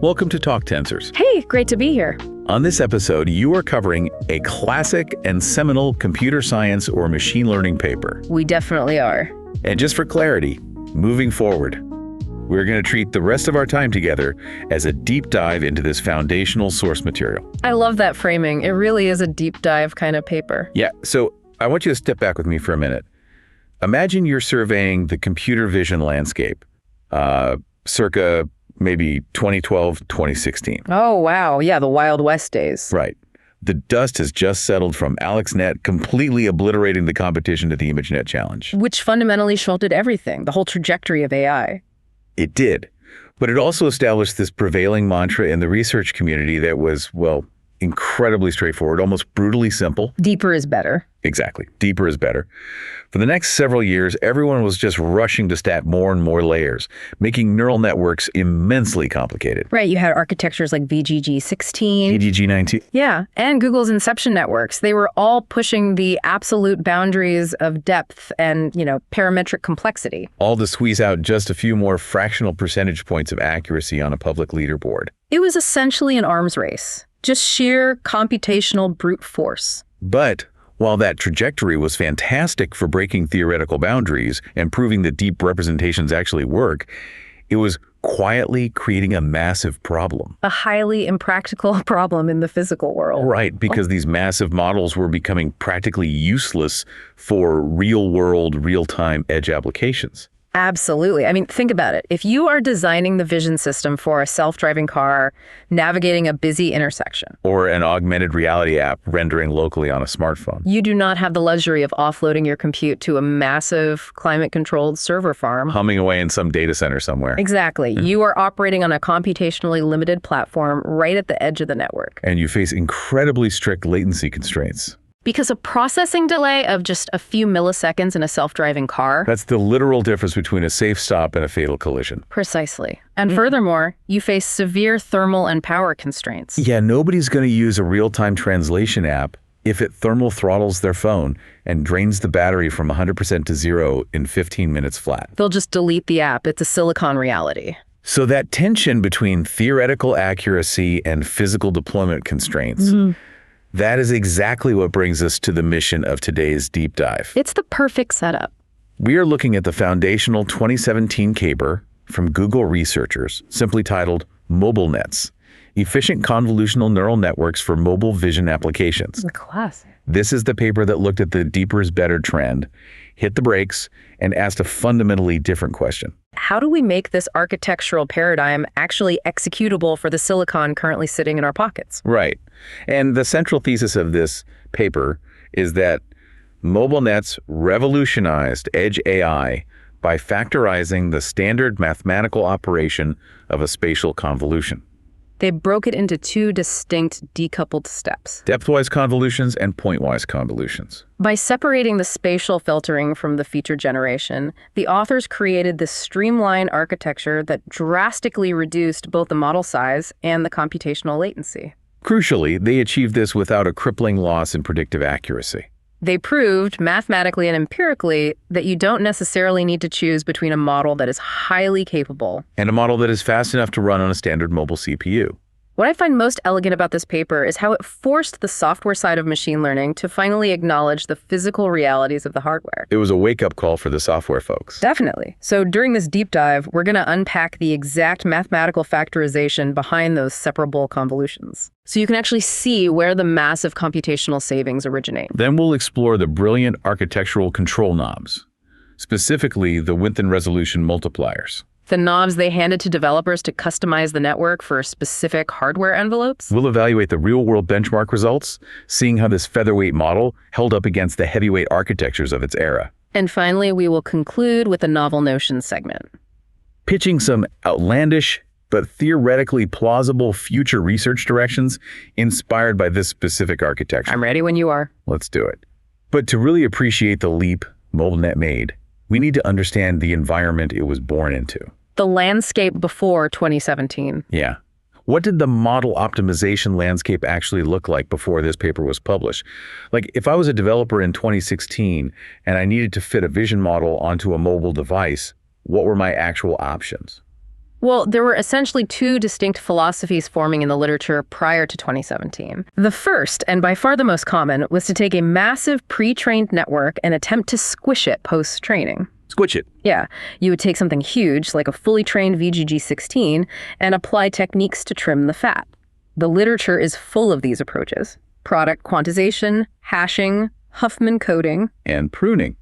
Welcome to Talk Tensors. Hey, great to be here. On this episode, you are covering a classic and seminal computer science or machine learning paper. We definitely are. And just for clarity, moving forward, we're going to treat the rest of our time together as a deep dive into this foundational source material. I love that framing. It really is a deep dive kind of paper. Yeah, so I want you to step back with me for a minute. Imagine you're surveying the computer vision landscape, circa maybe 2012, 2016. Oh, wow. Yeah, the Wild West days. Right. The dust has just settled from AlexNet, completely obliterating the competition to the ImageNet challenge. Which fundamentally shifted everything, the whole trajectory of AI. It did. But it also established this prevailing mantra in the research community that was, well, incredibly straightforward, almost brutally simple. Deeper is better. Exactly. Deeper is better. For the next several years, everyone was just rushing to stack more and more layers, making neural networks immensely complicated. Right. You had architectures like VGG16. VGG16. Yeah. And Google's inception networks. They were all pushing the absolute boundaries of depth and, parametric complexity. All to squeeze out just a few more fractional percentage points of accuracy on a public leaderboard. It was essentially an arms race. Just sheer computational brute force. But while that trajectory was fantastic for breaking theoretical boundaries and proving that deep representations actually work, it was quietly creating a massive problem. A highly impractical problem in the physical world. Right, because these massive models were becoming practically useless for real-world, real-time edge applications. Absolutely. I mean, think about it. If you are designing the vision system for a self-driving car, navigating a busy intersection, or an augmented reality app rendering locally on a smartphone, you do not have the luxury of offloading your compute to a massive climate-controlled server farm. Humming away in some data center somewhere. Exactly. You are operating on a computationally limited platform right at the edge of the network. And you face incredibly strict latency constraints. Because a processing delay of just a few milliseconds in a self-driving car. That's the literal difference between a safe stop and a fatal collision. Precisely. And furthermore, you face severe thermal and power constraints. Yeah, nobody's going to use a real-time translation app if it thermal throttles their phone and drains the battery from 100% to zero in 15 minutes flat. They'll just delete the app. It's a silicon reality. So that tension between theoretical accuracy and physical deployment constraints, that is exactly what brings us to the mission of today's deep dive. It's the perfect setup. We are looking at the foundational 2017 paper from Google researchers, simply titled MobileNets, Efficient Convolutional Neural Networks for Mobile Vision Applications. The classic. This is the paper that looked at the deeper is better trend, hit the brakes, and asked a fundamentally different question. How do we make this architectural paradigm actually executable for the silicon currently sitting in our pockets? Right. And the central thesis of this paper is that MobileNets revolutionized edge AI by factorizing the standard mathematical operation of a spatial convolution. They broke it into two distinct decoupled steps. Depthwise convolutions and pointwise convolutions. By separating the spatial filtering from the feature generation, the authors created this streamlined architecture that drastically reduced both the model size and the computational latency. Crucially, they achieved this without a crippling loss in predictive accuracy. They proved, mathematically and empirically, that you don't necessarily need to choose between a model that is highly capable and a model that is fast enough to run on a standard mobile CPU. What I find most elegant about this paper is how it forced the software side of machine learning to finally acknowledge the physical realities of the hardware. It was a wake-up call for the software folks. Definitely. So during this deep dive, we're going to unpack the exact mathematical factorization behind those separable convolutions, so you can actually see where the massive computational savings originate. Then we'll explore the brilliant architectural control knobs, specifically the width and resolution multipliers. The knobs they handed to developers to customize the network for specific hardware envelopes. We'll evaluate the real-world benchmark results, seeing how this featherweight model held up against the heavyweight architectures of its era. And finally, we will conclude with a novel notions segment, pitching some outlandish but theoretically plausible future research directions inspired by this specific architecture. I'm ready when you are. Let's do it. But to really appreciate the leap MobileNet made, we need to understand the environment it was born into. The landscape before 2017. Yeah. What did the model optimization landscape actually look like before this paper was published? Like, if I was a developer in 2016 and I needed to fit a vision model onto a mobile device, what were my actual options? Well, there were essentially two distinct philosophies forming in the literature prior to 2017. The first, and by far the most common, was to take a massive pre-trained network and attempt to squish it post-training. Squish it. Yeah, you would take something huge, like a fully trained VGG16, and apply techniques to trim the fat. The literature is full of these approaches. Product quantization, hashing, Huffman coding, And pruning.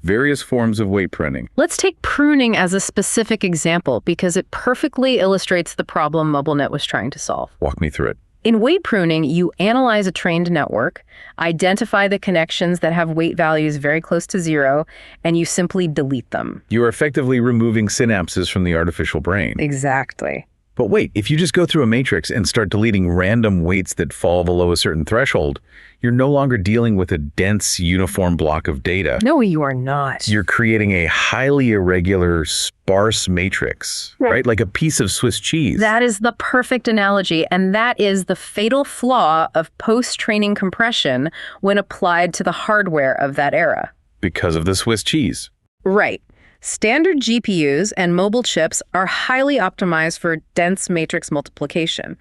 Various forms of weight pruning. Let's take pruning as a specific example because it perfectly illustrates the problem MobileNet was trying to solve. Walk me through it. In weight pruning, you analyze a trained network, identify the connections that have weight values very close to zero, and you simply delete them. You are effectively removing synapses from the artificial brain. Exactly. But wait, if you just go through a matrix and start deleting random weights that fall below a certain threshold, you're no longer dealing with a dense, uniform block of data. No, you are not. You're creating a highly irregular, sparse matrix, right? Like a piece of Swiss cheese. That is the perfect analogy, and that is the fatal flaw of post-training compression when applied to the hardware of that era. Because of the Swiss cheese. Right. Standard GPUs and mobile chips are highly optimized for dense matrix multiplication.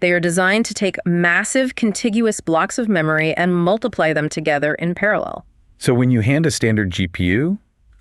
They are designed to take massive contiguous blocks of memory and multiply them together in parallel. So when you hand a standard GPU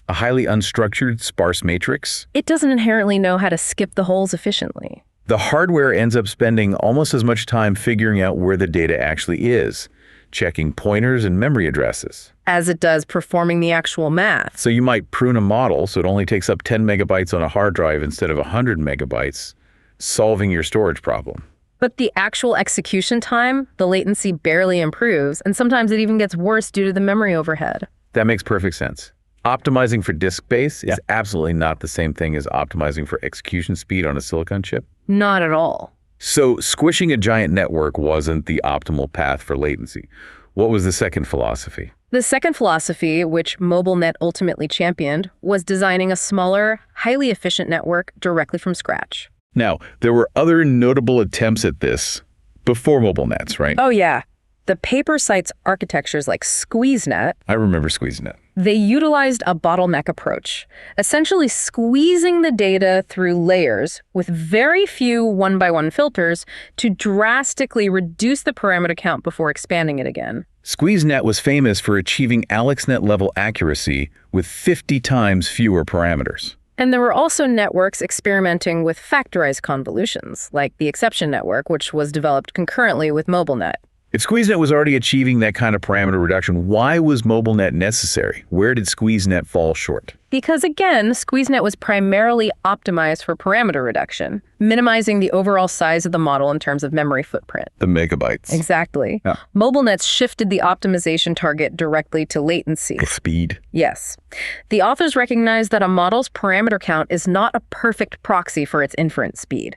a highly unstructured, sparse matrix, it doesn't inherently know how to skip the holes efficiently. The hardware ends up spending almost as much time figuring out where the data actually is, checking pointers and memory addresses, as it does performing the actual math. So you might prune a model so it only takes up 10 megabytes on a hard drive instead of 100 megabytes, solving your storage problem. But the actual execution time, the latency barely improves, and sometimes it even gets worse due to the memory overhead. That makes perfect sense. Optimizing for disk space is absolutely not the same thing as optimizing for execution speed on a silicon chip. Not at all. So squishing a giant network wasn't the optimal path for latency. What was the second philosophy? The second philosophy, which MobileNet ultimately championed, was designing a smaller, highly efficient network directly from scratch. Now, there were other notable attempts at this before MobileNets, right? Oh yeah. The paper cites architectures like SqueezeNet. I remember SqueezeNet. They utilized a bottleneck approach, essentially squeezing the data through layers with very few one-by-one filters to drastically reduce the parameter count before expanding it again. SqueezeNet was famous for achieving AlexNet-level accuracy with 50 times fewer parameters. And there were also networks experimenting with factorized convolutions, like the exception network, which was developed concurrently with MobileNet. If SqueezeNet was already achieving that kind of parameter reduction, why was MobileNet necessary? Where did SqueezeNet fall short? Because again, SqueezeNet was primarily optimized for parameter reduction, minimizing the overall size of the model in terms of memory footprint. The megabytes. Exactly. Yeah. MobileNets shifted the optimization target directly to latency. Speed. Yes. The authors recognized that a model's parameter count is not a perfect proxy for its inference speed.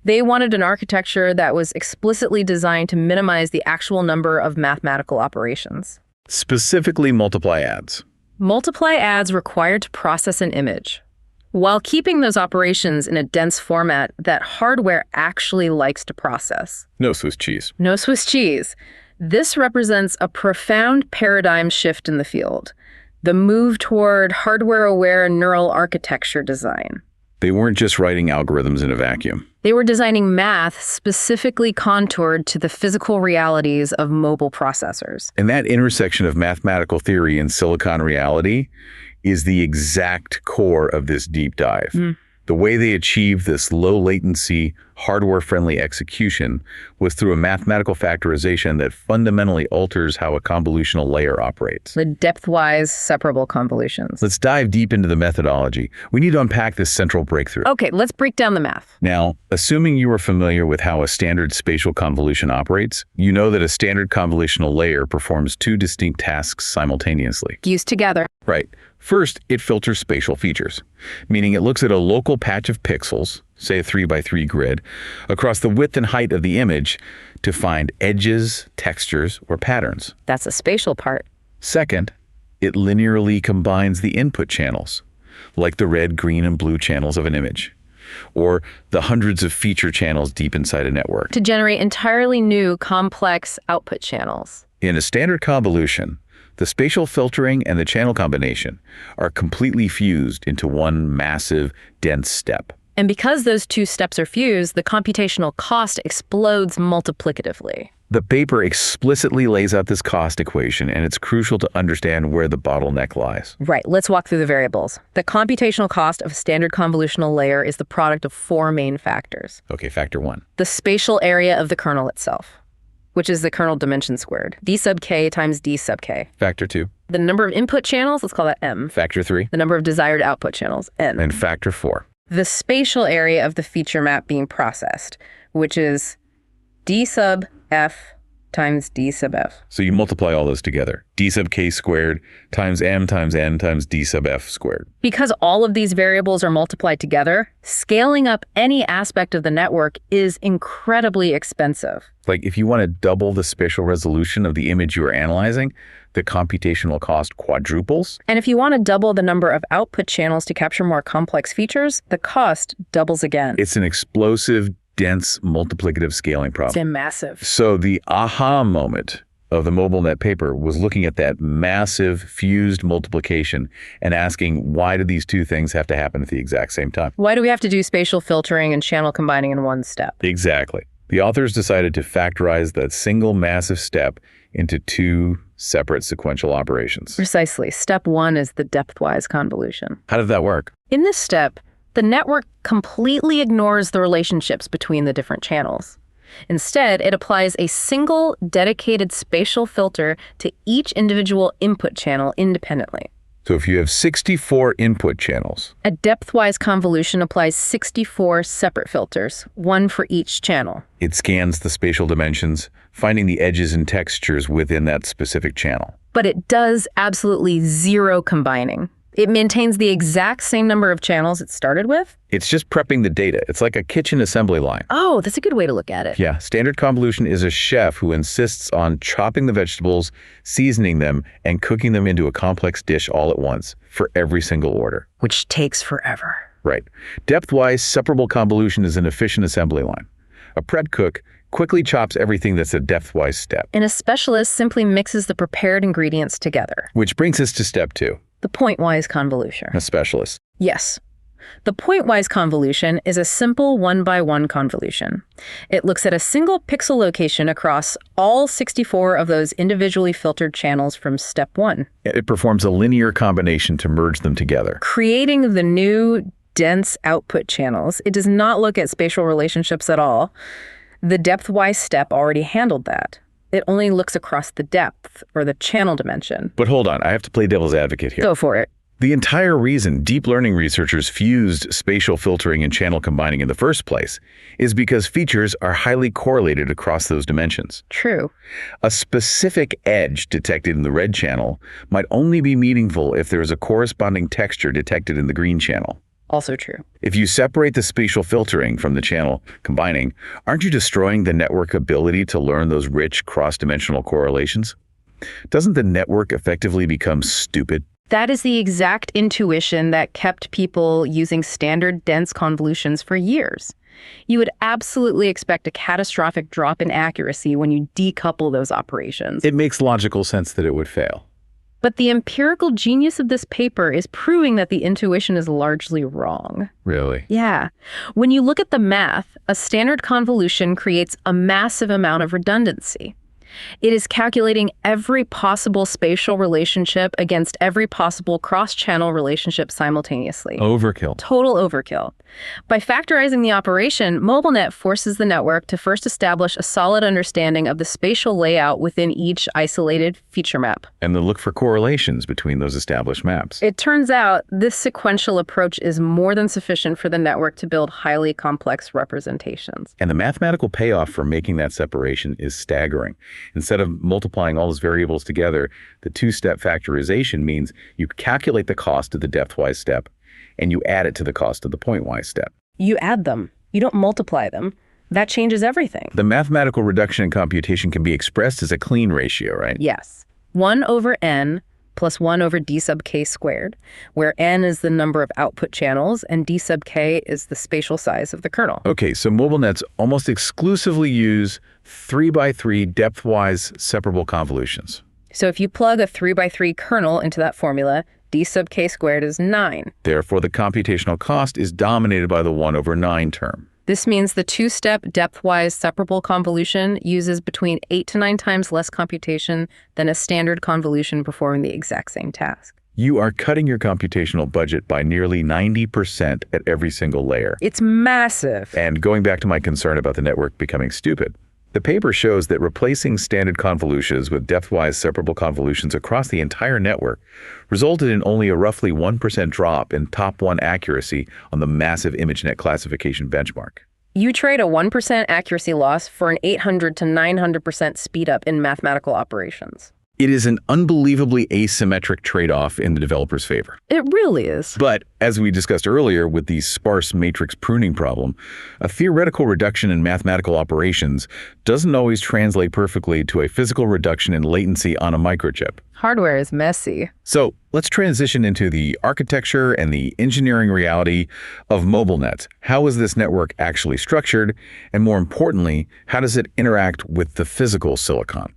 They wanted an architecture that was explicitly designed to minimize the actual number of mathematical operations. Specifically multiply adds. Multiply adds required to process an image, while keeping those operations in a dense format that hardware actually likes to process. No Swiss cheese. No Swiss cheese. This represents a profound paradigm shift in the field, the move toward hardware-aware neural architecture design. They weren't just writing algorithms in a vacuum. They were designing math specifically contoured to the physical realities of mobile processors. And that intersection of mathematical theory and silicon reality is the exact core of this deep dive. The way they achieved this low-latency, hardware-friendly execution was through a mathematical factorization that fundamentally alters how a convolutional layer operates. The depthwise separable convolutions. Let's dive deep into the methodology. We need to unpack this central breakthrough. Okay, let's break down the math. Now, assuming you are familiar with how a standard spatial convolution operates, you know that a standard convolutional layer performs two distinct tasks simultaneously. Fused together. Right. First, it filters spatial features, meaning it looks at a local patch of pixels, say a 3x3 grid, across the width and height of the image to find edges, textures, or patterns. That's the spatial part. Second, it linearly combines the input channels, like the red, green, and blue channels of an image, or the hundreds of feature channels deep inside a network, to generate entirely new, complex output channels. In a standard convolution, the spatial filtering and the channel combination are completely fused into one massive, dense step. And because those two steps are fused, the computational cost explodes multiplicatively. The paper explicitly lays out this cost equation, and it's crucial to understand where the bottleneck lies. Right, let's walk through the variables. The computational cost of a standard convolutional layer is the product of four main factors. Okay, factor one. The spatial area of the kernel itself, which is the kernel dimension squared, d sub k times d sub k. Factor two. The number of input channels, let's call that m. Factor three. The number of desired output channels, n. And factor four. The spatial area of the feature map being processed, which is d sub f times d sub f. So you multiply all those together. D sub k squared times m times n times d sub f squared. Because all of these variables are multiplied together, scaling up any aspect of the network is incredibly expensive. Like if you want to double the spatial resolution of the image you are analyzing, the computational cost quadruples. And if you want to double the number of output channels to capture more complex features, the cost doubles again. It's an explosive, dense, multiplicative scaling problem. It's massive. So the aha moment of the MobileNet paper was looking at that massive fused multiplication and asking, why do these two things have to happen at the exact same time? Why do we have to do spatial filtering and channel combining in one step? Exactly. The authors decided to factorize that single massive step into two separate sequential operations. Precisely. Step one is the depthwise convolution. How did that work? In this step, the network completely ignores the relationships between the different channels. Instead, it applies a single dedicated spatial filter to each individual input channel independently. So if you have 64 input channels, A depthwise convolution applies 64 separate filters, one for each channel. it scans the spatial dimensions, finding the edges and textures within that specific channel. But it does absolutely zero combining. It maintains the exact same number of channels it started with. It's just prepping the data. It's like a kitchen assembly line. Oh, that's a good way to look at it. Yeah, standard convolution is a chef who insists on chopping the vegetables, seasoning them, and cooking them into a complex dish all at once for every single order. Which takes forever. Right. Depthwise separable convolution is an efficient assembly line. A prep cook quickly chops everything that's a depthwise step. And a specialist simply mixes the prepared ingredients together. Which brings us to step two, The pointwise convolution. a specialist. Yes. The pointwise convolution is a simple one-by-one convolution. It looks at a single pixel location across all 64 of those individually filtered channels from step one, It performs a linear combination to merge them together. creating the new dense output channels. It does not look at spatial relationships at all. The depthwise step already handled that. It only looks across the depth, or the channel dimension. But hold on, I have to play devil's advocate here. Go for it. The entire reason deep learning researchers fused spatial filtering and channel combining in the first place is because features are highly correlated across those dimensions. True. A specific edge detected in the red channel might only be meaningful if there is a corresponding texture detected in the green channel. Also true. If you separate the spatial filtering from the channel combining, aren't you destroying the network ability to learn those rich cross-dimensional correlations? Doesn't the network effectively become stupid? That is the exact intuition that kept people using standard dense convolutions for years. You would absolutely expect a catastrophic drop in accuracy when you decouple those operations. It makes logical sense that it would fail. But the empirical genius of this paper is proving that the intuition is largely wrong. Really? Yeah. When you look at the math, a standard convolution creates a massive amount of redundancy. It is calculating every possible spatial relationship against every possible cross-channel relationship simultaneously. Overkill. Total overkill. By factorizing the operation, MobileNet forces the network to first establish a solid understanding of the spatial layout within each isolated feature map. And then look for correlations between those established maps. It turns out this sequential approach is more than sufficient for the network to build highly complex representations. And the mathematical payoff for making that separation is staggering. Instead of multiplying all those variables together, the two-step factorization means you calculate the cost of the depthwise step and you add it to the cost of the pointwise step. You add them. You don't multiply them. That changes everything. The mathematical reduction in computation can be expressed as a clean ratio, right? Yes. 1 over n plus 1 over d sub k squared, where n is the number of output channels and d sub k is the spatial size of the kernel. Okay, so MobileNets almost exclusively use 3x3 depthwise separable convolutions. So if you plug a 3x3 kernel into that formula, d sub k squared is 9. Therefore, the computational cost is dominated by the 1/9 term. This means the two-step depthwise separable convolution uses between 8 to 9 times less computation than a standard convolution performing the exact same task. You are cutting your computational budget by nearly 90% at every single layer. It's massive. And going back to my concern about the network becoming stupid, the paper shows that replacing standard convolutions with depthwise separable convolutions across the entire network resulted in only a roughly 1% drop in top 1 accuracy on the massive ImageNet classification benchmark. You trade a 1% accuracy loss for an 800 to 900% speed up in mathematical operations. It is an unbelievably asymmetric trade-off in the developer's favor. It really is. But as we discussed earlier with the sparse matrix pruning problem, a theoretical reduction in mathematical operations doesn't always translate perfectly to a physical reduction in latency on a microchip. Hardware is messy. So let's transition into the architecture and the engineering reality of MobileNets. How is this network actually structured? And more importantly, how does it interact with the physical silicon?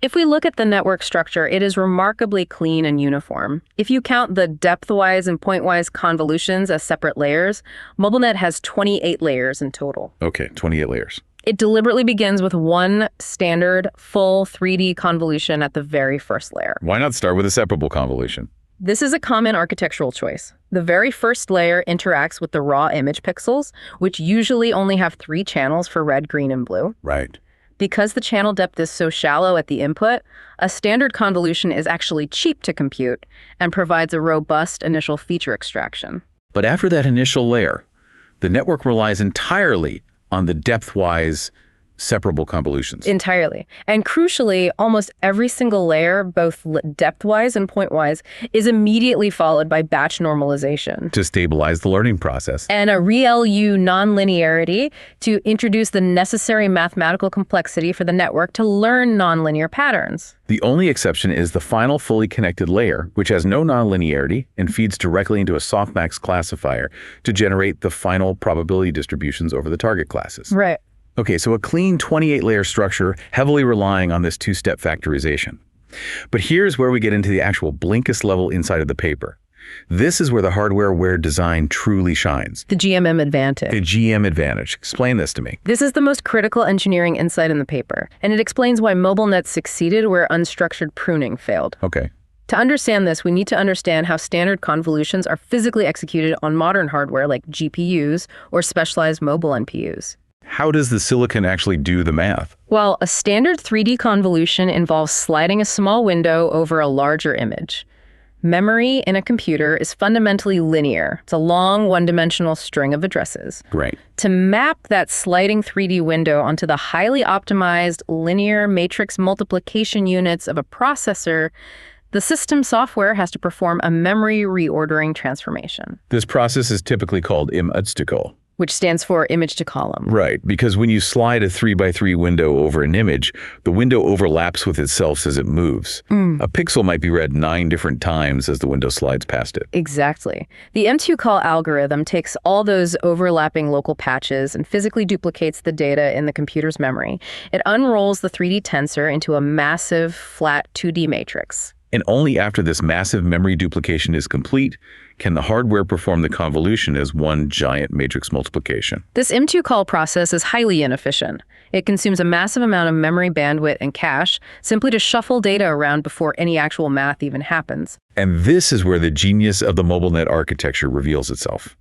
If we look at the network structure, it is remarkably clean and uniform. If you count the depthwise and pointwise convolutions as separate layers, MobileNet has 28 layers in total. Okay, 28 layers. It deliberately begins with one standard, full 3D convolution at the very first layer. Why not start with a separable convolution? This is a common architectural choice. The very first layer interacts with the raw image pixels, which usually only have 3 channels for red, green, and blue. Right. Because the channel depth is so shallow at the input, a standard convolution is actually cheap to compute and provides a robust initial feature extraction. But after that initial layer, the network relies entirely on the depthwise separable convolutions. Entirely. And crucially, almost every single layer, both depthwise and pointwise, is immediately followed by batch normalization To stabilize the learning process. and a ReLU nonlinearity to introduce the necessary mathematical complexity for the network to learn nonlinear patterns. The only exception is the final fully connected layer, which has no nonlinearity and feeds directly into a softmax classifier to generate the final probability distributions over the target classes. Right. Okay, so a clean 28-layer structure heavily relying on this two-step factorization. But here's where we get into the actual Blinkist level inside of the paper. This is where the hardware-aware design truly shines. The GMM advantage. The GM advantage. Explain this to me. This is the most critical engineering insight in the paper, and it explains why MobileNets succeeded where unstructured pruning failed. Okay. To understand this, we need to understand how standard convolutions are physically executed on modern hardware like GPUs or specialized mobile NPUs. How does the silicon actually do the math? Well, a standard 3D convolution involves sliding a small window over a larger image. Memory in a computer is fundamentally linear. It's a long one-dimensional string of addresses. Great. To map that sliding 3D window onto the highly optimized linear matrix multiplication units of a processor, the system software has to perform a memory reordering transformation. This process is typically called Im-Udstikel. Which stands for image to column. Right, because when you slide a 3x3 window over an image, the window overlaps with itself as it moves. A pixel might be read 9 different times as the window slides past it. Exactly. The M2call algorithm takes all those overlapping local patches and physically duplicates the data in the computer's memory. It unrolls the 3D tensor into a massive, flat 2D matrix. And only after this massive memory duplication is complete can the hardware perform the convolution as one giant matrix multiplication. This M2call process is highly inefficient. It consumes a massive amount of memory bandwidth and cache simply to shuffle data around before any actual math even happens. And this is where the genius of the MobileNet architecture reveals itself.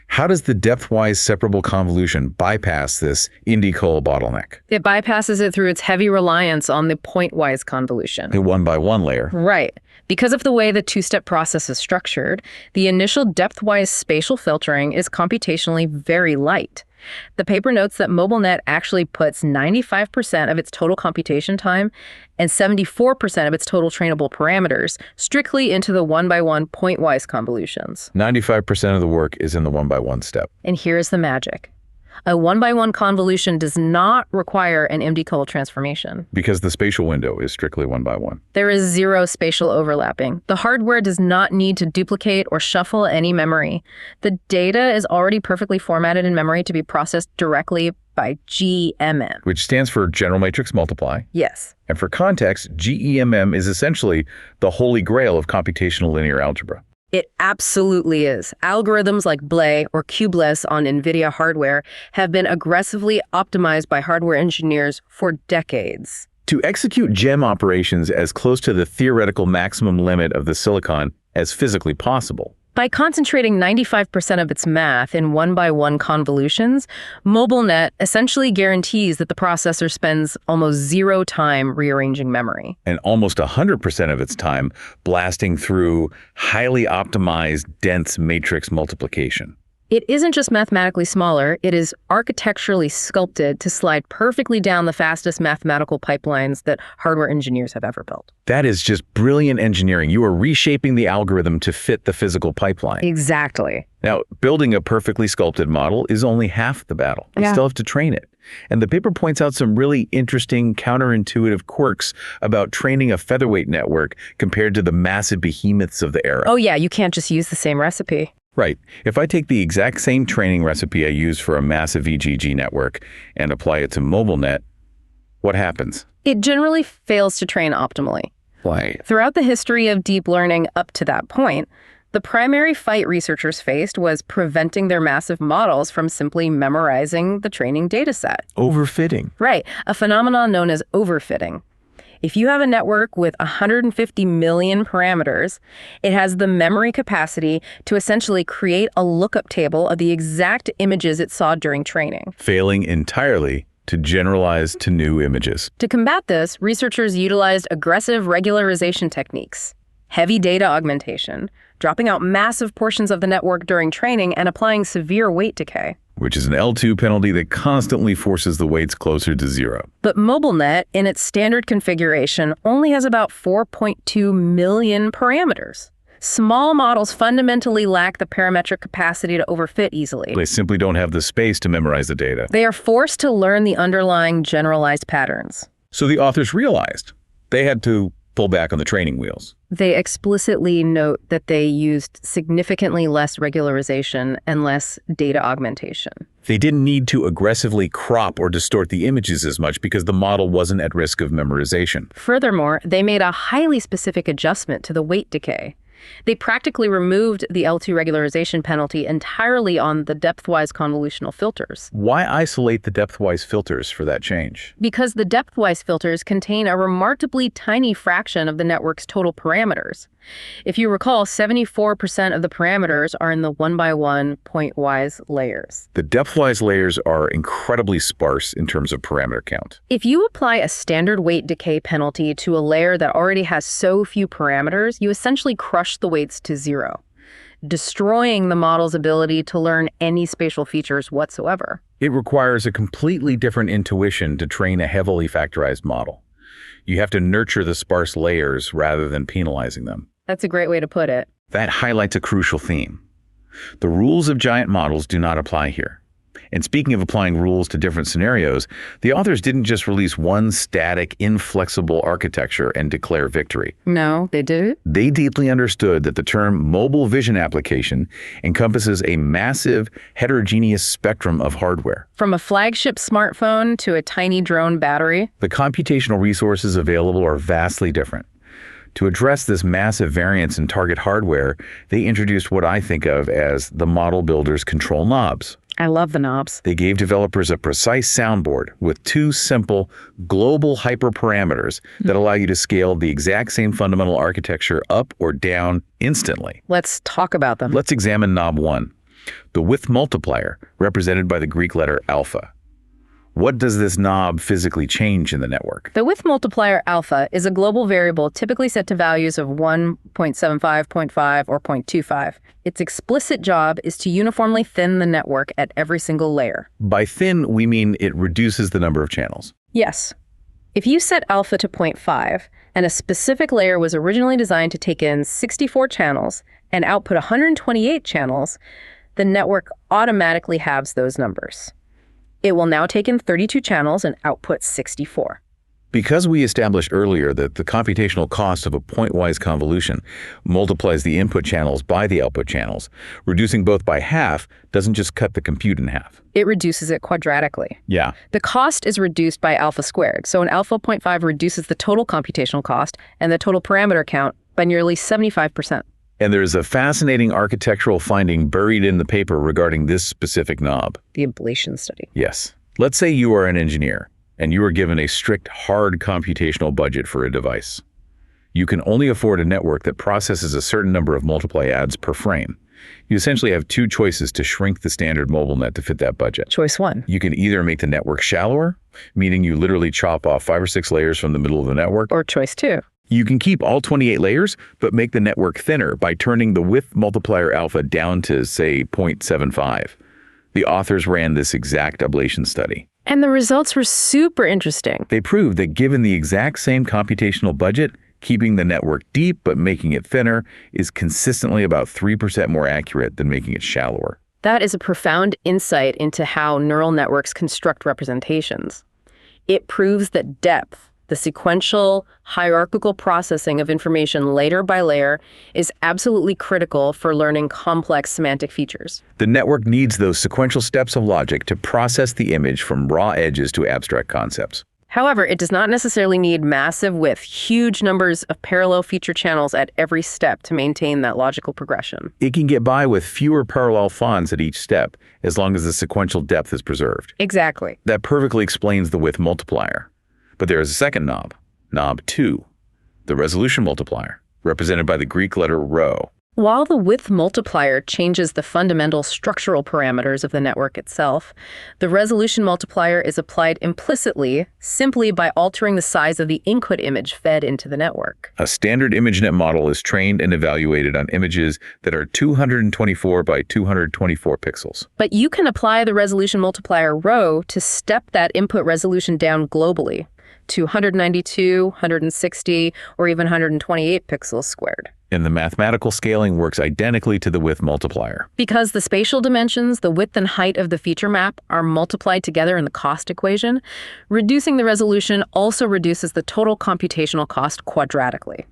How does the depthwise separable convolution bypass this Indy-Cole bottleneck? It bypasses it through its heavy reliance on the pointwise convolution. The 1x1 layer. Right. Because of the way the two-step process is structured, the initial depthwise spatial filtering is computationally very light. The paper notes that MobileNet actually puts 95% of its total computation time and 74% of its total trainable parameters strictly into the 1x1 pointwise convolutions. 95% of the work is in the 1x1 step. And here's the magic. A one-by-one convolution does not require an MD-coupled transformation. Because the spatial window is strictly one by one. There is zero spatial overlapping. The hardware does not need to duplicate or shuffle any memory. The data is already perfectly formatted in memory to be processed directly by GMM. Which stands for General Matrix Multiply. Yes. And for context, GEMM is essentially the holy grail of computational linear algebra. It absolutely is. Algorithms like BLE or Kubeless on NVIDIA hardware have been aggressively optimized by hardware engineers for decades. To execute GEM operations as close to the theoretical maximum limit of the silicon as physically possible. By concentrating 95% of its math in one-by-one convolutions, MobileNet essentially guarantees that the processor spends almost zero time rearranging memory. And almost 100% of its time blasting through highly optimized, dense matrix multiplication. It isn't just mathematically smaller, it is architecturally sculpted to slide perfectly down the fastest mathematical pipelines that hardware engineers have ever built. That is just brilliant engineering. You are reshaping the algorithm to fit the physical pipeline. Exactly. Now, building a perfectly sculpted model is only half the battle. You still have to train it. And the paper points out some really interesting counterintuitive quirks about training a featherweight network compared to the massive behemoths of the era. Oh yeah, you can't just use the same recipe. Right. If I take the exact same training recipe I use for a massive VGG network and apply it to MobileNet, what happens? It generally fails to train optimally. Why? Throughout the history of deep learning up to that point, the primary fight researchers faced was preventing their massive models from simply memorizing the training data set. Overfitting. Right, a phenomenon known as overfitting. If you have a network with 150 million parameters, it has the memory capacity to essentially create a lookup table of the exact images it saw during training. Failing entirely to generalize to new images. To combat this, researchers utilized aggressive regularization techniques, heavy data augmentation, dropping out massive portions of the network during training, and applying severe weight decay. Which is an L2 penalty that constantly forces the weights closer to zero. But MobileNet, in its standard configuration, only has about 4.2 million parameters. Small models fundamentally lack the parametric capacity to overfit easily. They simply don't have the space to memorize the data. They are forced to learn the underlying generalized patterns. So the authors realized they had to pull back on the training wheels. They explicitly note that they used significantly less regularization and less data augmentation. They didn't need to aggressively crop or distort the images as much because the model wasn't at risk of memorization. Furthermore, they made a highly specific adjustment to the weight decay. They practically removed the L2 regularization penalty entirely on the depthwise convolutional filters. Why isolate the depthwise filters for that change? Because the depthwise filters contain a remarkably tiny fraction of the network's total parameters. If you recall, 74% of the parameters are in the one-by-one pointwise layers. The depthwise layers are incredibly sparse in terms of parameter count. If you apply a standard weight decay penalty to a layer that already has so few parameters, you essentially crush the weights to zero, destroying the model's ability to learn any spatial features whatsoever. It requires a completely different intuition to train a heavily factorized model. You have to nurture the sparse layers rather than penalizing them. That's a great way to put it. That highlights a crucial theme. The rules of giant models do not apply here. And speaking of applying rules to different scenarios, the authors didn't just release one static, inflexible architecture and declare victory. No, they did. They deeply understood that the term mobile vision application encompasses a massive, heterogeneous spectrum of hardware. From a flagship smartphone to a tiny drone battery. The computational resources available are vastly different. To address this massive variance in target hardware, they introduced what I think of as the model builder's control knobs. I love the knobs. They gave developers a precise soundboard with two simple global hyperparameters that allow you to scale the exact same fundamental architecture up or down instantly. Let's talk about them. Let's examine knob 1, the width multiplier, represented by the Greek letter alpha. What does this knob physically change in the network? The width multiplier alpha is a global variable typically set to values of 1, 0.75, 0.5, or 0.25. Its explicit job is to uniformly thin the network at every single layer. By thin, we mean it reduces the number of channels. Yes. If you set alpha to 0.5, and a specific layer was originally designed to take in 64 channels and output 128 channels, the network automatically halves those numbers. It will now take in 32 channels and output 64. Because we established earlier that the computational cost of a pointwise convolution multiplies the input channels by the output channels, reducing both by half doesn't just cut the compute in half. It reduces it quadratically. Yeah. The cost is reduced by alpha squared, so an alpha 0.5 reduces the total computational cost and the total parameter count by nearly 75%. And there's a fascinating architectural finding buried in the paper regarding this specific knob. The ablation study. Yes. Let's say you are an engineer, and you are given a strict, hard computational budget for a device. You can only afford a network that processes a certain number of multiply adds per frame. You essentially have two choices to shrink the standard MobileNet to fit that budget. Choice 1. You can either make the network shallower, meaning you literally chop off 5 or 6 layers from the middle of the network. Or choice 2. You can keep all 28 layers, but make the network thinner by turning the width multiplier alpha down to, say, 0.75. The authors ran this exact ablation study. And the results were super interesting. They proved that given the exact same computational budget, keeping the network deep but making it thinner is consistently about 3% more accurate than making it shallower. That is a profound insight into how neural networks construct representations. It proves that depth, the sequential, hierarchical processing of information layer by layer, is absolutely critical for learning complex semantic features. The network needs those sequential steps of logic to process the image from raw edges to abstract concepts. However, it does not necessarily need massive width, huge numbers of parallel feature channels at every step to maintain that logical progression. It can get by with fewer parallel fawns at each step, as long as the sequential depth is preserved. Exactly. That perfectly explains the width multiplier. But there is a second knob, knob 2, the resolution multiplier, represented by the Greek letter rho. While the width multiplier changes the fundamental structural parameters of the network itself, the resolution multiplier is applied implicitly simply by altering the size of the input image fed into the network. A standard ImageNet model is trained and evaluated on images that are 224 by 224 pixels. But you can apply the resolution multiplier rho to step that input resolution down globally to 192, 160, or even 128 pixels squared. And the mathematical scaling works identically to the width multiplier. Because the spatial dimensions, the width and height of the feature map, are multiplied together in the cost equation, reducing the resolution also reduces the total computational cost quadratically.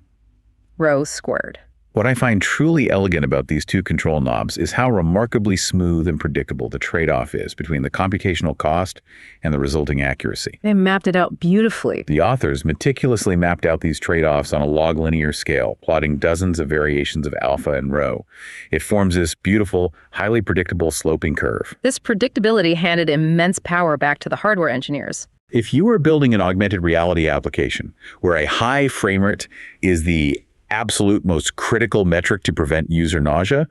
Rho squared. What I find truly elegant about these two control knobs is how remarkably smooth and predictable the trade-off is between the computational cost and the resulting accuracy. They mapped it out beautifully. The authors meticulously mapped out these trade-offs on a log linear scale, plotting dozens of variations of alpha and rho. It forms this beautiful, highly predictable sloping curve. This predictability handed immense power back to the hardware engineers. If you are building an augmented reality application where a high frame rate is the absolute most critical metric to prevent user nausea,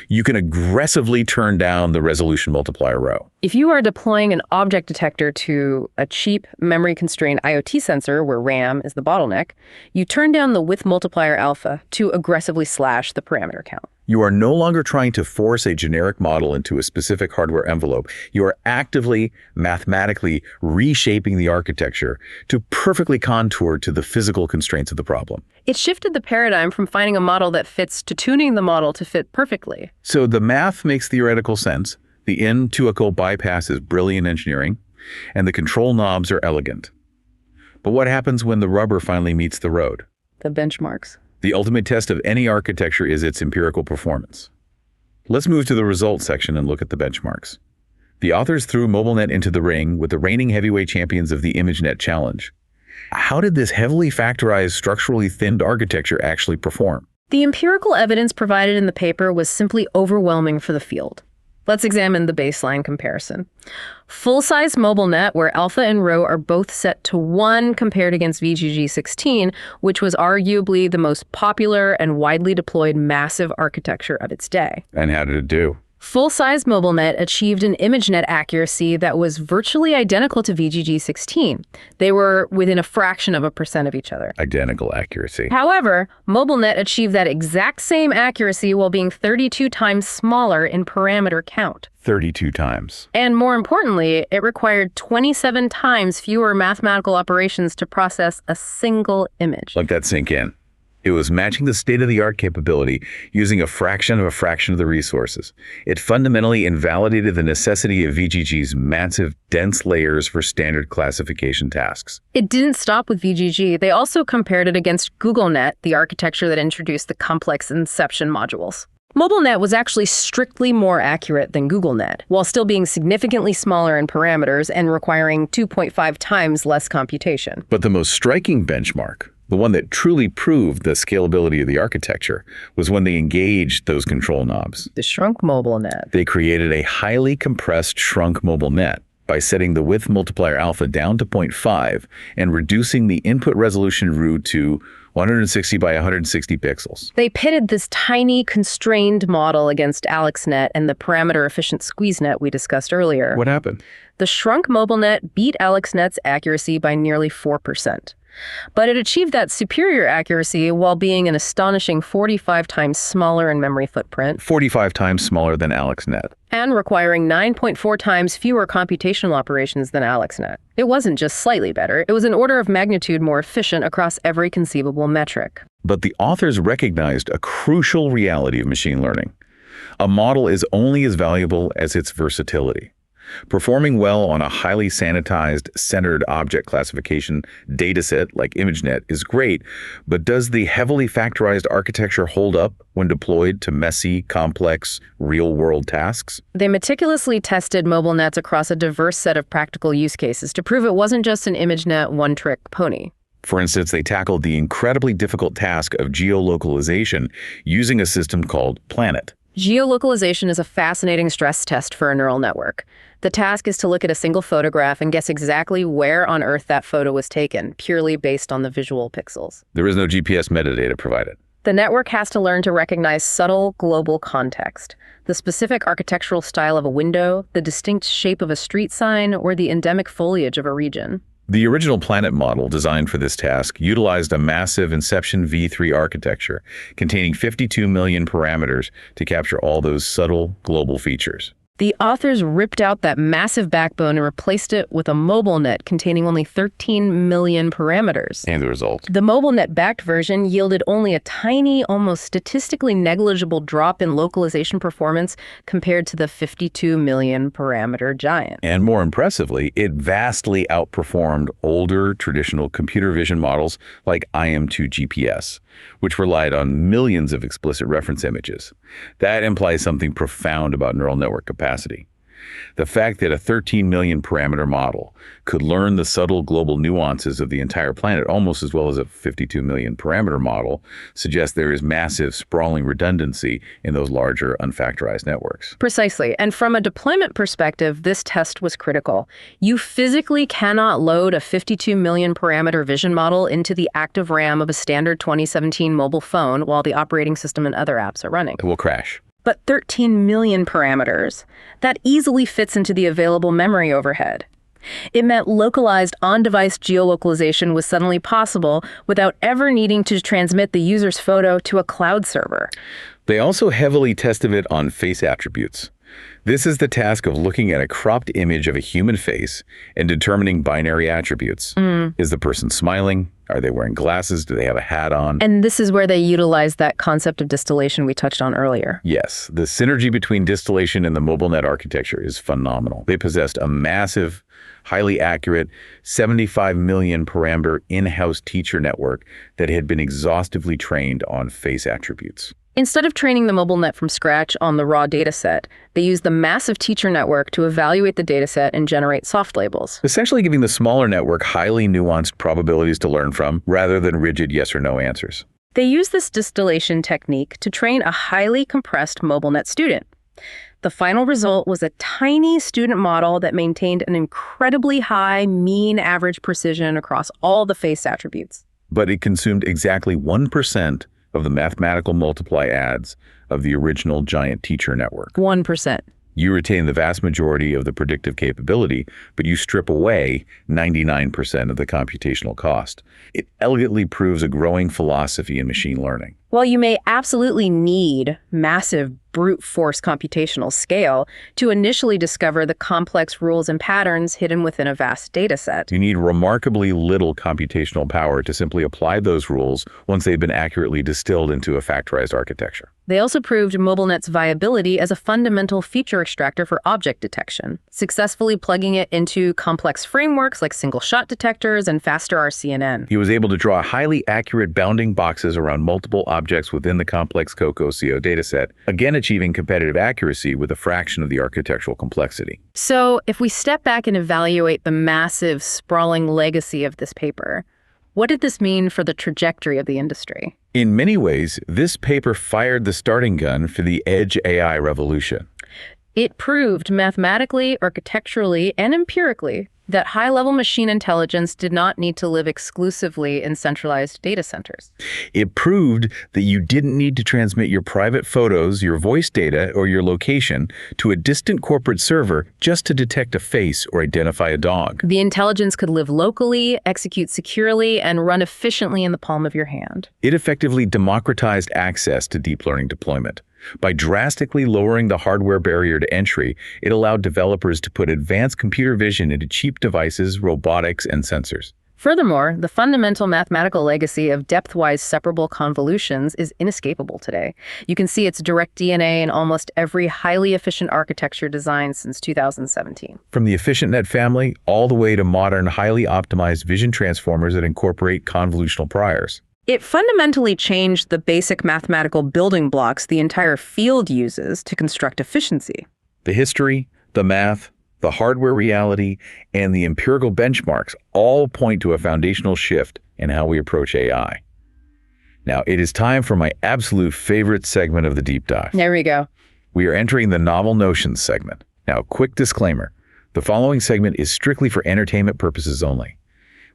you can aggressively turn down the resolution multiplier rho. If you are deploying an object detector to a cheap memory-constrained IoT sensor where RAM is the bottleneck, you turn down the width multiplier alpha to aggressively slash the parameter count. You are no longer trying to force a generic model into a specific hardware envelope. You are actively, mathematically reshaping the architecture to perfectly contour to the physical constraints of the problem. It shifted the paradigm from finding a model that fits to tuning the model to fit perfectly. So the math makes theoretical sense, the intuical bypass is brilliant engineering, and the control knobs are elegant. But what happens when the rubber finally meets the road? The benchmarks. The ultimate test of any architecture is its empirical performance. Let's move to the results section and look at the benchmarks. The authors threw MobileNet into the ring with the reigning heavyweight champions of the ImageNet challenge. How did this heavily factorized, structurally thinned architecture actually perform? The empirical evidence provided in the paper was simply overwhelming for the field. Let's examine the baseline comparison. Full-size MobileNet, where alpha and rho are both set to 1 compared against VGG16, which was arguably the most popular and widely deployed massive architecture of its day. And how did it do? Full-size MobileNet achieved an ImageNet accuracy that was virtually identical to VGG16. They were within a fraction of a percent of each other. Identical accuracy. However, MobileNet achieved that exact same accuracy while being 32 times smaller in parameter count. 32 times. And more importantly, it required 27 times fewer mathematical operations to process a single image. Let that sink in. It was matching the state-of-the-art capability using a fraction of the resources. It fundamentally invalidated the necessity of VGG's massive, dense layers for standard classification tasks. It didn't stop with VGG. They also compared it against GoogleNet, the architecture that introduced the complex inception modules. MobileNet was actually strictly more accurate than GoogleNet, while still being significantly smaller in parameters and requiring 2.5 times less computation. But the most striking benchmark, the one that truly proved the scalability of the architecture, was when they engaged those control knobs. The shrunk MobileNet. They created a highly compressed shrunk MobileNet by setting the width multiplier alpha down to 0.5 and reducing the input resolution root to 160 by 160 pixels. They pitted this tiny, constrained model against AlexNet and the parameter-efficient SqueezeNet we discussed earlier. What happened? The shrunk MobileNet beat AlexNet's accuracy by nearly 4%. But it achieved that superior accuracy while being an astonishing 45 times smaller in memory footprint. 45 times smaller than AlexNet. And requiring 9.4 times fewer computational operations than AlexNet. It wasn't just slightly better, it was an order of magnitude more efficient across every conceivable metric. But the authors recognized a crucial reality of machine learning. A model is only as valuable as its versatility. Performing well on a highly sanitized, centered object classification dataset like ImageNet is great, but does the heavily factorized architecture hold up when deployed to messy, complex, real-world tasks? They meticulously tested MobileNets across a diverse set of practical use cases to prove it wasn't just an ImageNet one-trick pony. For instance, they tackled the incredibly difficult task of geolocalization using a system called Planet. Geolocalization is a fascinating stress test for a neural network. The task is to look at a single photograph and guess exactly where on Earth that photo was taken, purely based on the visual pixels. There is no GPS metadata provided. The network has to learn to recognize subtle global context, the specific architectural style of a window, the distinct shape of a street sign, or the endemic foliage of a region. The original Planet model designed for this task utilized a massive Inception v3 architecture containing 52 million parameters to capture all those subtle global features. The authors ripped out that massive backbone and replaced it with a MobileNet containing only 13 million parameters. And the result? The MobileNet-backed version yielded only a tiny, almost statistically negligible drop in localization performance compared to the 52 million parameter giant. And more impressively, it vastly outperformed older traditional computer vision models like IM2 GPS, which relied on millions of explicit reference images. That implies something profound about neural network capacity. The fact that a 13 million parameter model could learn the subtle global nuances of the entire planet almost as well as a 52 million parameter model suggests there is massive sprawling redundancy in those larger unfactorized networks. Precisely. And from a deployment perspective, this test was critical. You physically cannot load a 52 million parameter vision model into the active RAM of a standard 2017 mobile phone while the operating system and other apps are running. It will crash. But 13 million parameters, that easily fits into the available memory overhead. It meant localized on-device geolocalization was suddenly possible without ever needing to transmit the user's photo to a cloud server. They also heavily tested it on face attributes. This is the task of looking at a cropped image of a human face and determining binary attributes. Is the person smiling? Are they wearing glasses? Do they have a hat on? And this is where they utilize that concept of distillation we touched on earlier. Yes, the synergy between distillation and the MobileNet architecture is phenomenal. They possessed a massive, highly accurate, 75 million parameter in-house teacher network that had been exhaustively trained on face attributes. Instead of training the MobileNet from scratch on the raw dataset, they used the massive teacher network to evaluate the dataset and generate soft labels. Essentially giving the smaller network highly nuanced probabilities to learn from, rather than rigid yes or no answers. They used this distillation technique to train a highly compressed MobileNet student. The final result was a tiny student model that maintained an incredibly high mean average precision across all the face attributes. But it consumed exactly 1% of the mathematical multiply adds of the original giant teacher network. 1%. You retain the vast majority of the predictive capability, but you strip away 99% of the computational cost. It elegantly proves a growing philosophy in machine learning. While you may absolutely need massive brute force computational scale to initially discover the complex rules and patterns hidden within a vast data set, You need remarkably little computational power to simply apply those rules once they've been accurately distilled into a factorized architecture. they also proved MobileNet's viability as a fundamental feature extractor for object detection, successfully plugging it into complex frameworks like single-shot detectors and faster RCNN. He was able to draw highly accurate bounding boxes around multiple objects within the complex COCO-CO dataset, again achieving competitive accuracy with a fraction of the architectural complexity. So, if we step back and evaluate the massive, sprawling legacy of this paper, what did this mean for the trajectory of the industry? In many ways, this paper fired the starting gun for the edge AI revolution. It proved mathematically, architecturally, and empirically that high-level machine intelligence did not need to live exclusively in centralized data centers. It proved that you didn't need to transmit your private photos, your voice data, or your location to a distant corporate server just to detect a face or identify a dog. The intelligence could live locally, execute securely, and run efficiently in the palm of your hand. It effectively democratized access to deep learning deployment. By drastically lowering the hardware barrier to entry, it allowed developers to put advanced computer vision into cheap devices, robotics, and sensors. Furthermore, the fundamental mathematical legacy of depthwise separable convolutions is inescapable today. You can see its direct DNA in almost every highly efficient architecture designed since 2017. From the EfficientNet family all the way to modern, highly optimized vision transformers that incorporate convolutional priors. It fundamentally changed the basic mathematical building blocks the entire field uses to construct efficiency. The history, the math, the hardware reality, and the empirical benchmarks all point to a foundational shift in how we approach AI. Now, it is time for my absolute favorite segment of the deep dive. There we go. We are entering the novel notions segment. Now, quick disclaimer. The following segment is strictly for entertainment purposes only.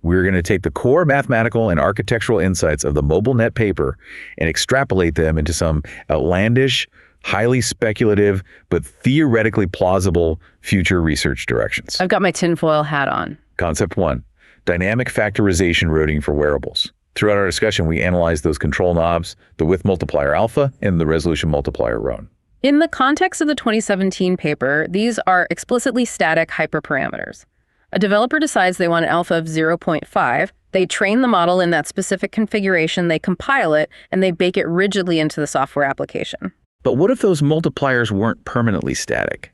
We're going to take the core mathematical and architectural insights of the MobileNet paper and extrapolate them into some outlandish, highly speculative, but theoretically plausible future research directions. I've got my tinfoil hat on. Concept 1, dynamic factorization routing for wearables. Throughout our discussion, we analyzed those control knobs, the width multiplier alpha and the resolution multiplier rho. In the context of the 2017 paper, these are explicitly static hyperparameters. A developer decides they want an alpha of 0.5, they train the model in that specific configuration, they compile it, and they bake it rigidly into the software application. But what if those multipliers weren't permanently static?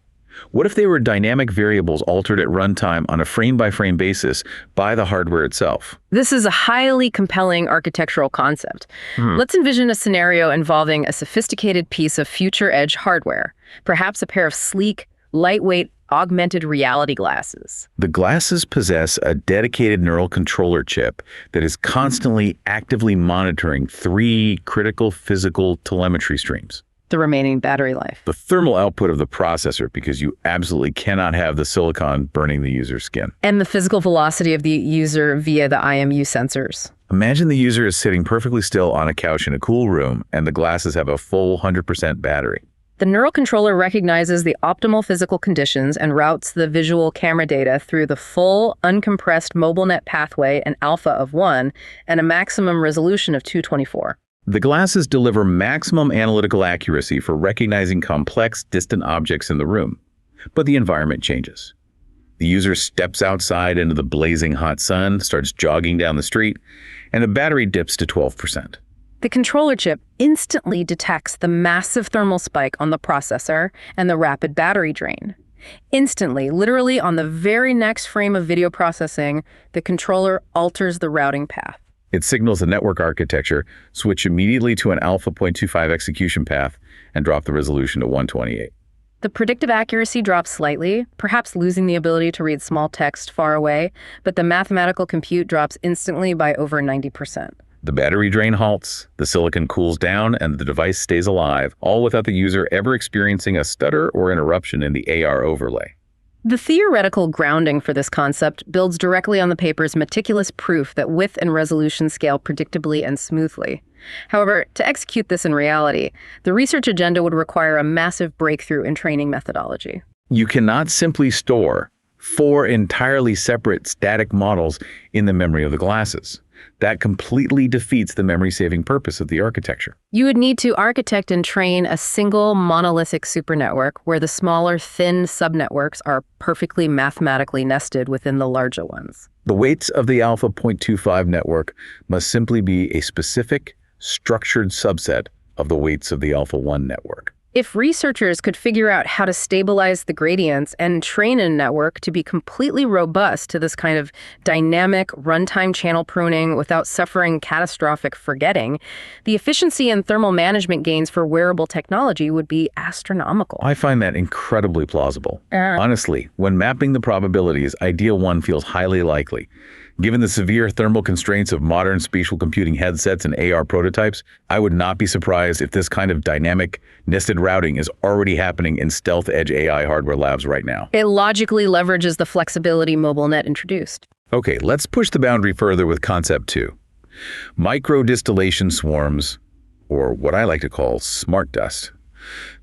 What if they were dynamic variables altered at runtime on a frame-by-frame basis by the hardware itself? This is a highly compelling architectural concept. Let's envision a scenario involving a sophisticated piece of future edge hardware, perhaps a pair of sleek, lightweight, augmented reality glasses. The glasses possess a dedicated neural controller chip that is constantly actively monitoring 3 critical physical telemetry streams. The remaining battery life. The thermal output of the processor, because you absolutely cannot have the silicon burning the user's skin. And the physical velocity of the user via the IMU sensors. Imagine the user is sitting perfectly still on a couch in a cool room and the glasses have a full 100% battery. The neural controller recognizes the optimal physical conditions and routes the visual camera data through the full, uncompressed MobileNet pathway, an alpha of 1, and a maximum resolution of 224. The glasses deliver maximum analytical accuracy for recognizing complex, distant objects in the room. But the environment changes. The user steps outside into the blazing hot sun, starts jogging down the street, and the battery dips to 12%. The controller chip instantly detects the massive thermal spike on the processor and the rapid battery drain. Instantly, literally on the very next frame of video processing, the controller alters the routing path. It signals the network architecture, switch immediately to an alpha 0.25 execution path, and drop the resolution to 128. The predictive accuracy drops slightly, perhaps losing the ability to read small text far away, but the mathematical compute drops instantly by over 90%. The battery drain halts, the silicon cools down, and the device stays alive, all without the user ever experiencing a stutter or interruption in the AR overlay. The theoretical grounding for this concept builds directly on the paper's meticulous proof that width and resolution scale predictably and smoothly. However, to execute this in reality, the research agenda would require a massive breakthrough in training methodology. You cannot simply store 4 entirely separate static models in the memory of the glasses. That completely defeats the memory-saving purpose of the architecture. You would need to architect and train a single monolithic supernetwork where the smaller, thin subnetworks are perfectly mathematically nested within the larger ones. The weights of the alpha 0.25 network must simply be a specific, structured subset of the weights of the alpha 1 network. If researchers could figure out how to stabilize the gradients and train a network to be completely robust to this kind of dynamic runtime channel pruning without suffering catastrophic forgetting, the efficiency and thermal management gains for wearable technology would be astronomical. I find that incredibly plausible. Honestly, when mapping the probabilities, Ideal 1 feels highly likely. Given the severe thermal constraints of modern spatial computing headsets and AR prototypes, I would not be surprised if this kind of dynamic, nested routing is already happening in stealth edge AI hardware labs right now. It logically leverages the flexibility MobileNet introduced. Okay, let's push the boundary further with concept 2. Micro-distillation swarms, or what I like to call smart dust.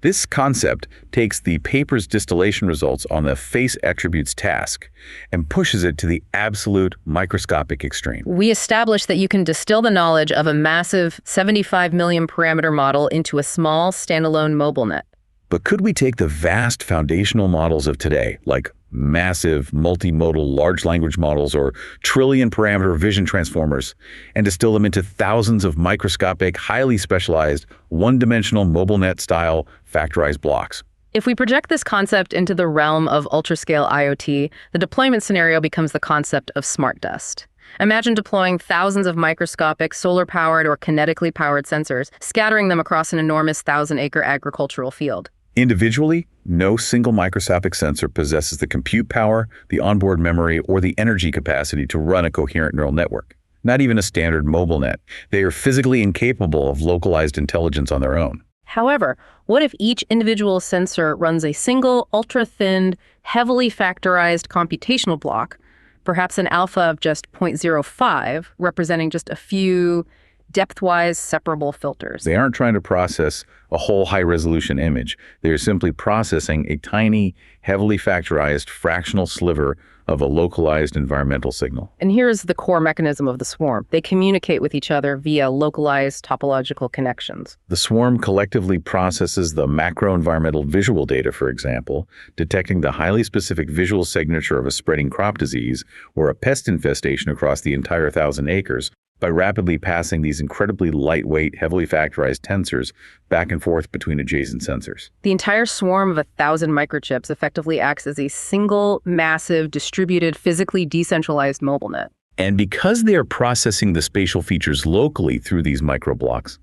This concept takes the paper's distillation results on the face attributes task and pushes it to the absolute microscopic extreme. We established that you can distill the knowledge of a massive 75 million parameter model into a small standalone MobileNet. But could we take the vast foundational models of today, like massive multimodal large language models or trillion parameter vision transformers, and distill them into thousands of microscopic, highly specialized, one-dimensional MobileNet-style factorized blocks? If we project this concept into the realm of ultra-scale IoT, the deployment scenario becomes the concept of smart dust. Imagine deploying thousands of microscopic, solar-powered or kinetically powered sensors, scattering them across an enormous 1,000-acre agricultural field. Individually, no single microscopic sensor possesses the compute power, the onboard memory, or the energy capacity to run a coherent neural network. Not even a standard MobileNet. They are physically incapable of localized intelligence on their own. However, what if each individual sensor runs a single, ultra-thin, heavily factorized computational block, perhaps an alpha of just 0.05, representing just a few depthwise separable filters? They aren't trying to process a whole high-resolution image. They are simply processing a tiny, heavily factorized fractional sliver of a localized environmental signal. And here's the core mechanism of the swarm. They communicate with each other via localized topological connections. The swarm collectively processes the macro-environmental visual data, for example, detecting the highly specific visual signature of a spreading crop disease or a pest infestation across the entire 1,000 acres, by rapidly passing these incredibly lightweight, heavily factorized tensors back and forth between adjacent sensors. The entire swarm of 1,000 microchips effectively acts as a single, massive, distributed, physically decentralized MobileNet. And because they are processing the spatial features locally through these microblocks,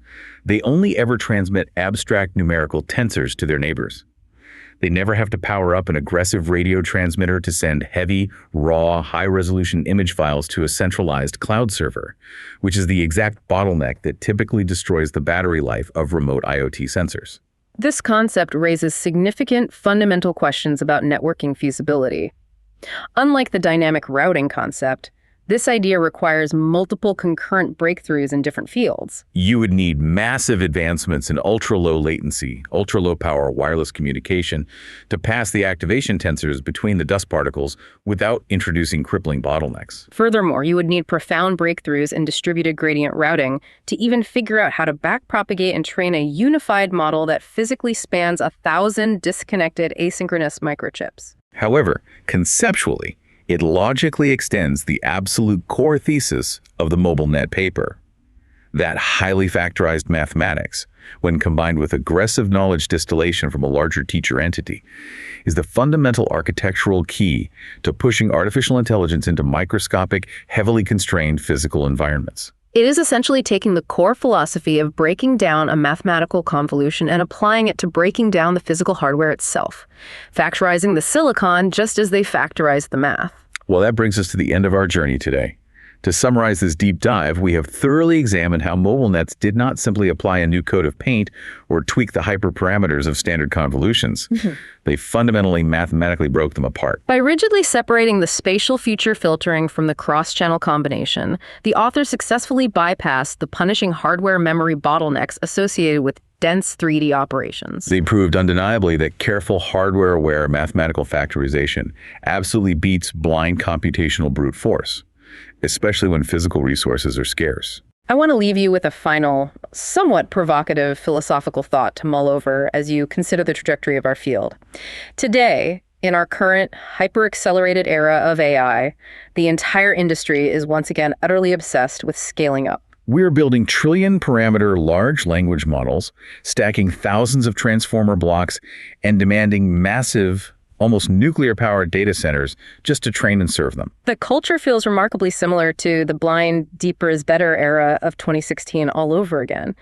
they only ever transmit abstract numerical tensors to their neighbors. They never have to power up an aggressive radio transmitter to send heavy, raw, high-resolution image files to a centralized cloud server, which is the exact bottleneck that typically destroys the battery life of remote IoT sensors. This concept raises significant fundamental questions about networking feasibility. Unlike the dynamic routing concept, this idea requires multiple concurrent breakthroughs in different fields. You would need massive advancements in ultra-low latency, ultra-low power wireless communication to pass the activation tensors between the dust particles without introducing crippling bottlenecks. Furthermore, you would need profound breakthroughs in distributed gradient routing to even figure out how to backpropagate and train a unified model that physically spans 1,000 disconnected asynchronous microchips. However, conceptually, it logically extends the absolute core thesis of the MobileNet paper. That highly factorized mathematics, when combined with aggressive knowledge distillation from a larger teacher entity, is the fundamental architectural key to pushing artificial intelligence into microscopic, heavily constrained physical environments. It is essentially taking the core philosophy of breaking down a mathematical convolution and applying it to breaking down the physical hardware itself, factorizing the silicon just as they factorize the math. Well, that brings us to the end of our journey today. To summarize this deep dive, we have thoroughly examined how MobileNets did not simply apply a new coat of paint or tweak the hyperparameters of standard convolutions. They fundamentally mathematically broke them apart. By rigidly separating the spatial feature filtering from the cross-channel combination, the author successfully bypassed the punishing hardware memory bottlenecks associated with dense 3D operations. They proved undeniably that careful hardware-aware mathematical factorization absolutely beats blind computational brute force. especially when physical resources are scarce. I want to leave you with a final, somewhat provocative philosophical thought to mull over as you consider the trajectory of our field. Today, in our current hyper-accelerated era of AI, the entire industry is once again utterly obsessed with scaling up. We're building trillion-parameter large language models, stacking thousands of transformer blocks, and demanding massive, almost nuclear-powered data centers just to train and serve them. The culture feels remarkably similar to the blind, deeper is better era of 2016 all over again.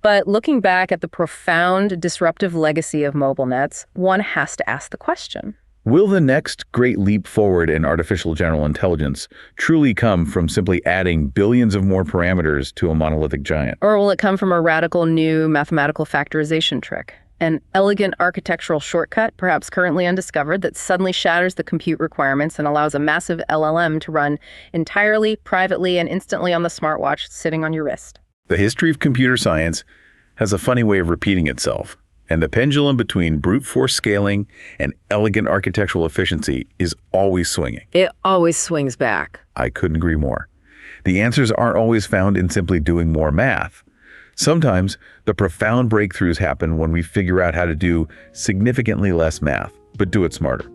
But looking back at the profound disruptive legacy of MobileNets, one has to ask the question. Will the next great leap forward in artificial general intelligence truly come from simply adding billions of more parameters to a monolithic giant? Or will it come from a radical new mathematical factorization trick? An elegant architectural shortcut, perhaps currently undiscovered, that suddenly shatters the compute requirements and allows a massive LLM to run entirely, privately, and instantly on the smartwatch sitting on your wrist. The history of computer science has a funny way of repeating itself, and the pendulum between brute force scaling and elegant architectural efficiency is always swinging. It always swings back. I couldn't agree more. The answers aren't always found in simply doing more math. Sometimes the profound breakthroughs happen when we figure out how to do significantly less math, but do it smarter.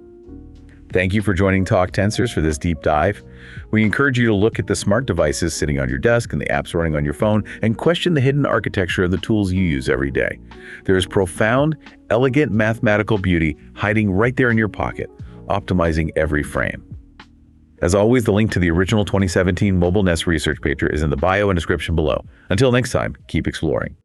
Thank you for joining Talk Tensors for this deep dive. We encourage you to look at the smart devices sitting on your desk and the apps running on your phone and question the hidden architecture of the tools you use every day. There is profound, elegant mathematical beauty hiding right there in your pocket, optimizing every frame. As always, the link to the original 2017 MobileNets research paper is in the bio and description below. Until next time, keep exploring.